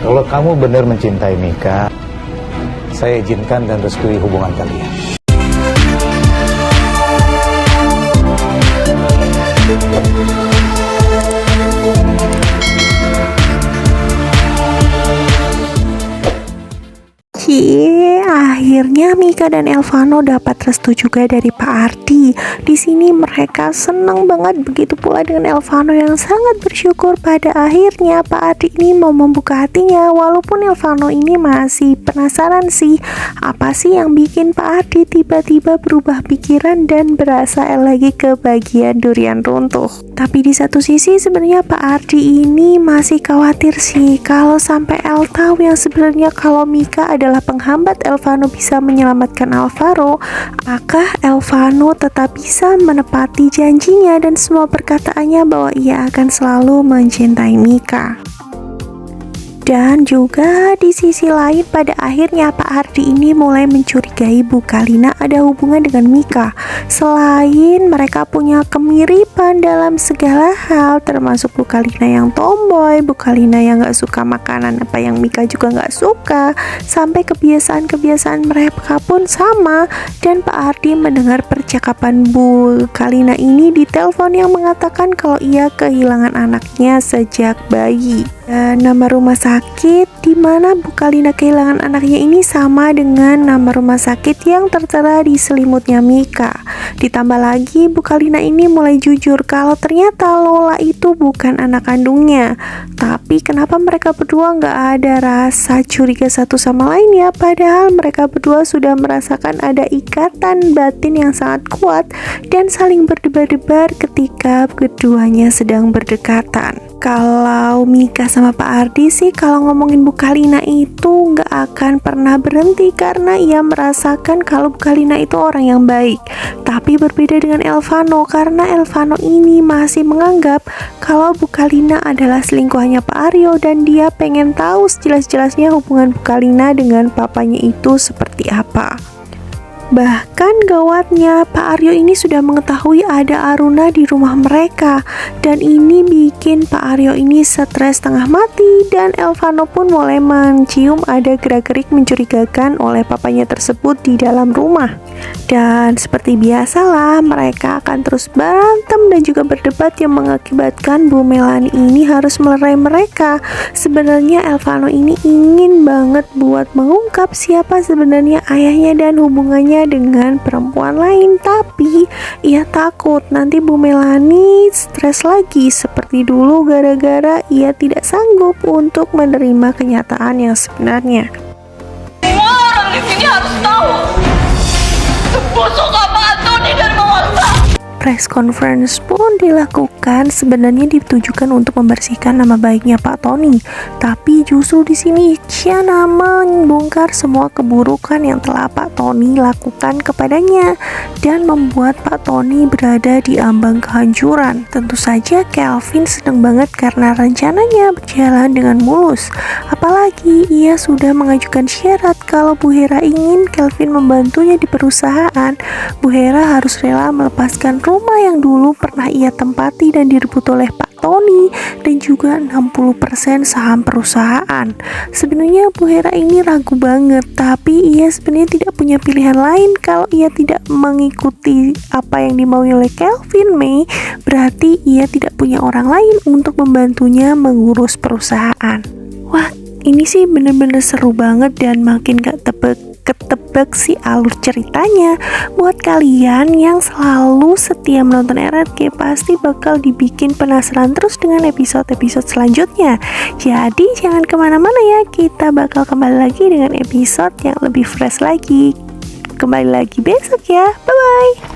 Kalau kamu benar mencintai Mika, saya izinkan dan restui hubungan kalian. Akhirnya Mika dan Elvano dapat restu juga dari Pak Ardi. Di sini mereka senang banget, begitu pula dengan Elvano yang sangat bersyukur pada akhirnya Pak Ardi ini mau membuka hatinya. Walaupun Elvano ini masih penasaran sih, apa sih yang bikin Pak Ardi tiba-tiba berubah pikiran dan berasa lagi ke bagian durian runtuh. Tapi di satu sisi sebenarnya Pak Ardi ini masih khawatir sih kalau sampai El tahu yang sebenarnya kalau Mika adalah penghambat Elvano bisa menyelamatkan Alvaro. Apakah Elvano tetap bisa menepati janjinya dan semua perkataannya bahwa ia akan selalu mencintai Mika? Dan juga di sisi lain pada akhirnya Pak Ardi ini mulai mencurigai Bu Kalina ada hubungan dengan Mika. Selain mereka punya kemiripan dalam segala hal, termasuk Bu Kalina yang tomboy, Bu Kalina yang gak suka makanan apa yang Mika juga gak suka, sampai kebiasaan-kebiasaan mereka pun sama. Dan Pak Ardi mendengar percakapan Bu Kalina ini di telepon yang mengatakan kalau ia kehilangan anaknya sejak bayi. Dan nama rumah sakit di mana Bu Kalina kehilangan anaknya ini sama dengan nama rumah sakit yang tertera di selimutnya Mika. Ditambah lagi Bu Kalina ini mulai jujur kalau ternyata Lola itu bukan anak kandungnya. Tapi kenapa mereka berdua nggak ada rasa curiga satu sama lain ya? Padahal mereka berdua sudah merasakan ada ikatan batin yang sangat kuat dan saling berdebar-debar ketika keduanya sedang berdekatan. Kalau Mika sama Pak Ardi sih kalau ngomongin Bu Kalina itu nggak akan pernah berhenti karena ia merasakan kalau Bu Kalina itu orang yang baik. Tapi berbeda dengan Elvano karena Elvano ini masih menganggap kalau Bu Kalina adalah selingkuhannya Pak Aryo dan dia pengen tahu sejelas-jelasnya hubungan Bu Kalina dengan papanya itu seperti apa. Bahkan gawatnya Pak Aryo ini sudah mengetahui ada Aruna di rumah mereka dan ini bikin Pak Aryo ini stres setengah mati dan Elvano pun mulai mencium ada gerak-gerik mencurigakan oleh papanya tersebut di dalam rumah. Dan seperti biasalah mereka akan terus berantem dan juga berdebat yang mengakibatkan Bu Melani ini harus melerai mereka. Sebenarnya Elvano ini ingin banget buat mengungkap siapa sebenarnya ayahnya dan hubungannya dengan perempuan lain, tapi ia takut nanti Bu Melani stres lagi seperti dulu gara-gara ia tidak sanggup untuk menerima kenyataan yang sebenarnya. Semua orang di sini harus tahu sebusuk apa Antoni dan Mawasa. Press conference pun dilakukan sebenarnya ditujukan untuk membersihkan nama baiknya Pak Tony. Tapi justru di sini Shana membongkar semua keburukan yang telah Pak Tony lakukan kepadanya dan membuat Pak Tony berada di ambang kehancuran. Tentu saja Kelvin senang banget karena rencananya berjalan dengan mulus. Apalagi ia sudah mengajukan syarat kalau Bu Hera ingin Kelvin membantunya di perusahaan. Bu Hera harus rela melepaskan rumah yang dulu pernah ia tempati dan direbut oleh Pak Tony dan juga 60% saham perusahaan. Sebenarnya Bu Hera ini ragu banget, tapi ia sebenarnya tidak punya pilihan lain. Kalau ia tidak mengikuti apa yang dimaui oleh Kelvin May, berarti ia tidak punya orang lain untuk membantunya mengurus perusahaan. Wah, ini sih bener-bener seru banget dan makin gak ketebak sih alur ceritanya. Buat kalian yang selalu setia menonton RRQ pasti bakal dibikin penasaran terus dengan episode-episode selanjutnya. Jadi jangan kemana-mana ya, kita bakal kembali lagi dengan episode yang lebih fresh lagi. Kembali lagi besok ya, bye bye.